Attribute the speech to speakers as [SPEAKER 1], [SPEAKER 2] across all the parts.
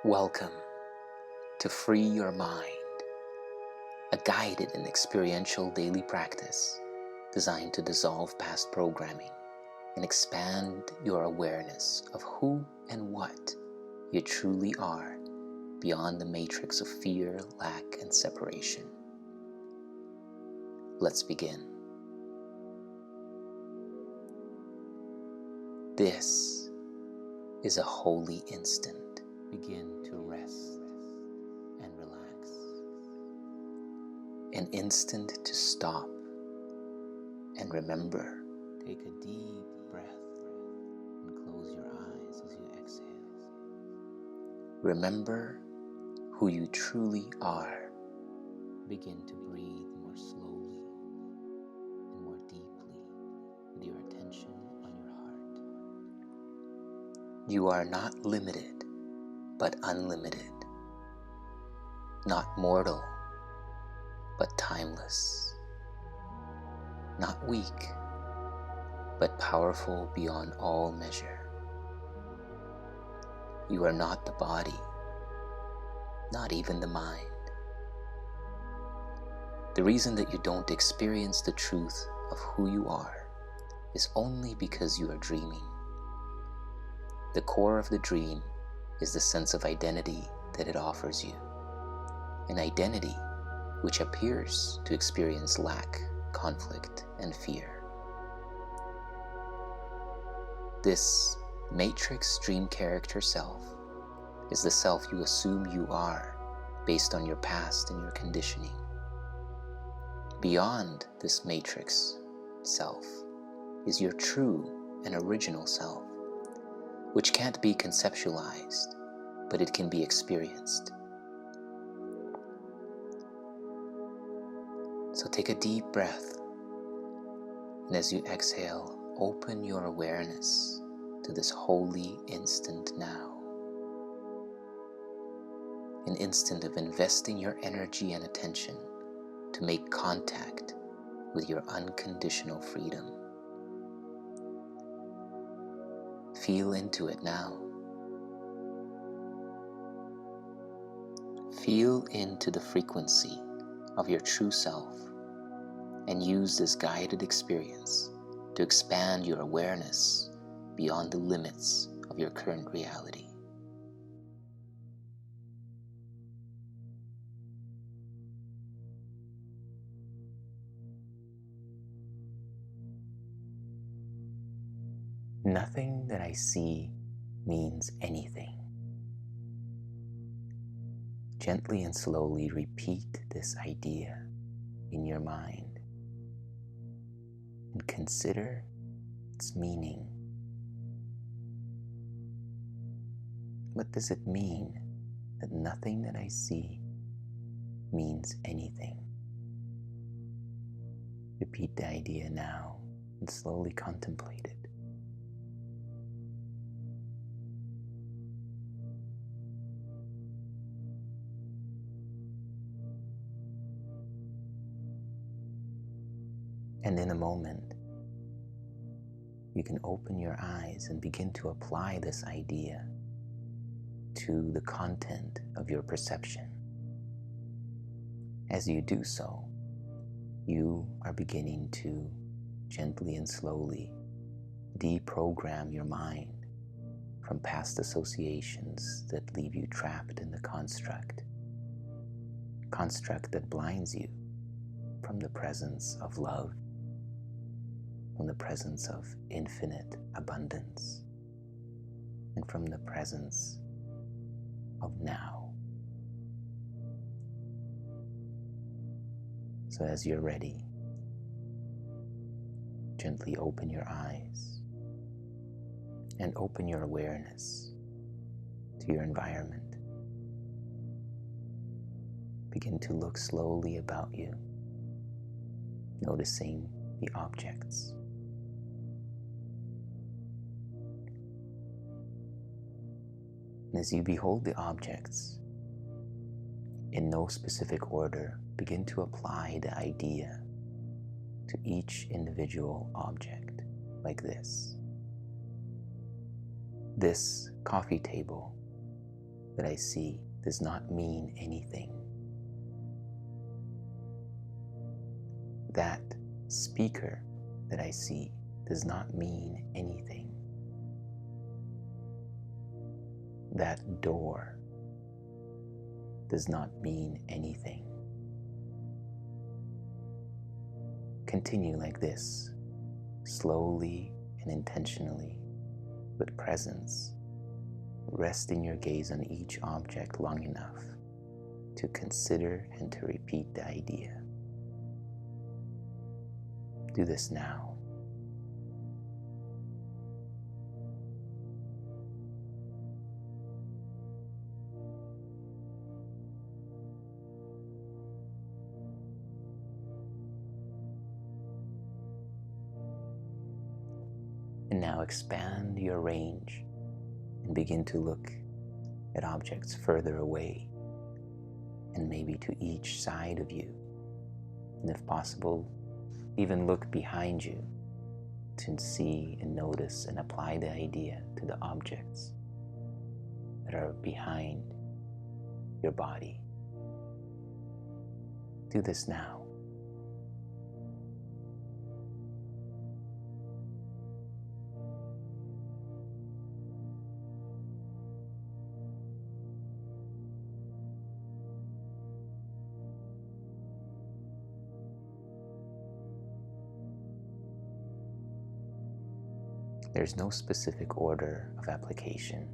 [SPEAKER 1] Welcome to Free Your Mind, a guided and experiential daily practice designed to dissolve past programming and expand your awareness of who and what you truly are beyond the matrix of fear, lack, and separation. Let's begin. This is a holy instant. Begin to rest and relax. An instant to stop and remember. Take a deep breath and close your eyes as you exhale. Remember who you truly are. Begin to breathe more slowly and more deeply with your attention on your heart. You are not limited, but unlimited, not mortal, but timeless, not weak, but powerful beyond all measure. You are not the body, not even the mind. The reason that you don't experience the truth of who you are is only because you are dreaming. The core of the dream is the sense of identity that it offers you, an identity which appears to experience lack, conflict, and fear. This matrix dream character self is the self you assume you are based on your past and your conditioning. Beyond this matrix self is your true and original self, which can't be conceptualized, but it can be experienced. So take a deep breath, and as you exhale, open your awareness to this holy instant now. An instant of investing your energy and attention to make contact with your unconditional freedom. Feel into it now. Feel into the frequency of your true self and use this guided experience to expand your awareness beyond the limits of your current reality. Nothing that I see means anything. Gently and slowly repeat this idea in your mind and consider its meaning. What does it mean that nothing that I see means anything? Repeat the idea now and slowly contemplate it. And in a moment, you can open your eyes and begin to apply this idea to the content of your perception. As you do so, you are beginning to gently and slowly deprogram your mind from past associations that leave you trapped in the construct that blinds you from the presence of love, from the presence of infinite abundance, and from the presence of now. So as you're ready, gently open your eyes and open your awareness to your environment. Begin to look slowly about you, noticing the objects. And as you behold the objects, in no specific order, begin to apply the idea to each individual object like this. This coffee table that I see does not mean anything. That speaker that I see does not mean anything. That door does not mean anything. Continue like this, slowly and intentionally, with presence, resting your gaze on each object long enough to consider and to repeat the idea. Do this now. And now expand your range and begin to look at objects further away and maybe to each side of you. And if possible, even look behind you to see and notice and apply the idea to the objects that are behind your body. Do this now. There's no specific order of application.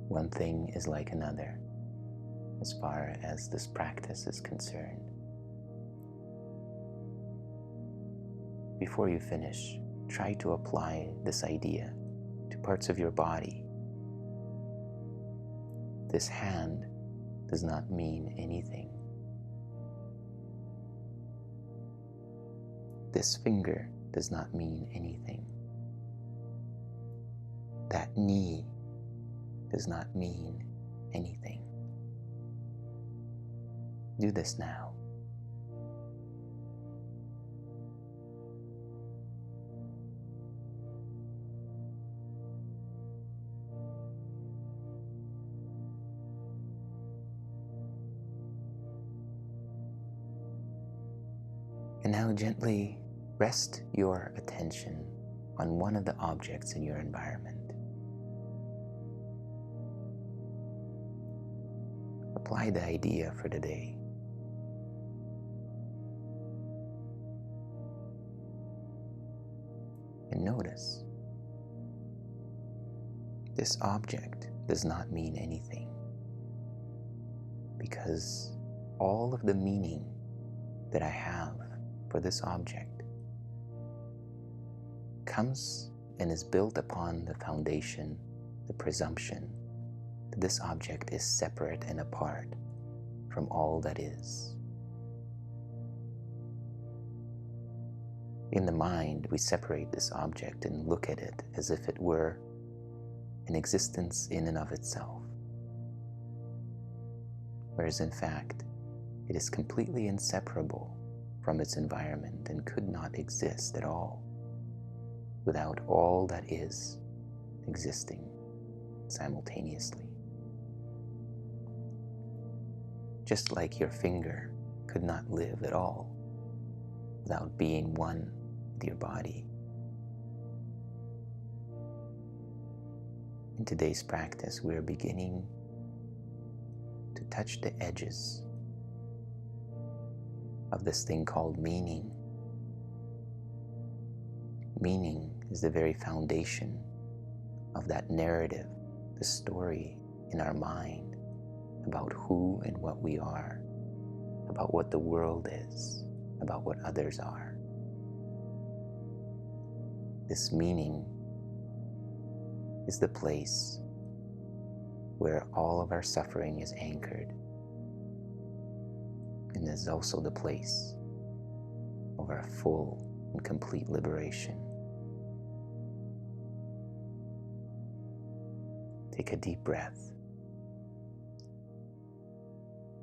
[SPEAKER 1] One thing is like another as far as this practice is concerned. Before you finish, try to apply this idea to parts of your body. This hand does not mean anything. This finger does not mean anything. That knee does not mean anything. Do this now. And now gently rest your attention on one of the objects in your environment. Apply the idea for today. And notice, this object does not mean anything because all of the meaning that I have for this object comes and is built upon the foundation, the presumption that this object is separate and apart from all that is. In the mind, we separate this object and look at it as if it were an existence in and of itself, whereas in fact, it is completely inseparable from its environment and could not exist at all without all that is existing simultaneously. Just like your finger could not live at all without being one with your body. In today's practice, we are beginning to touch the edges of this thing called meaning. Meaning is the very foundation of that narrative, the story in our mind about who and what we are, about what the world is, about what others are. This meaning is the place where all of our suffering is anchored, and is also the place of our full and complete liberation. Take a deep breath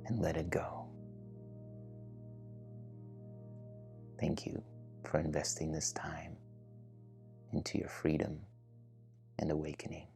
[SPEAKER 1] and let it go. Thank you for investing this time into your freedom and awakening.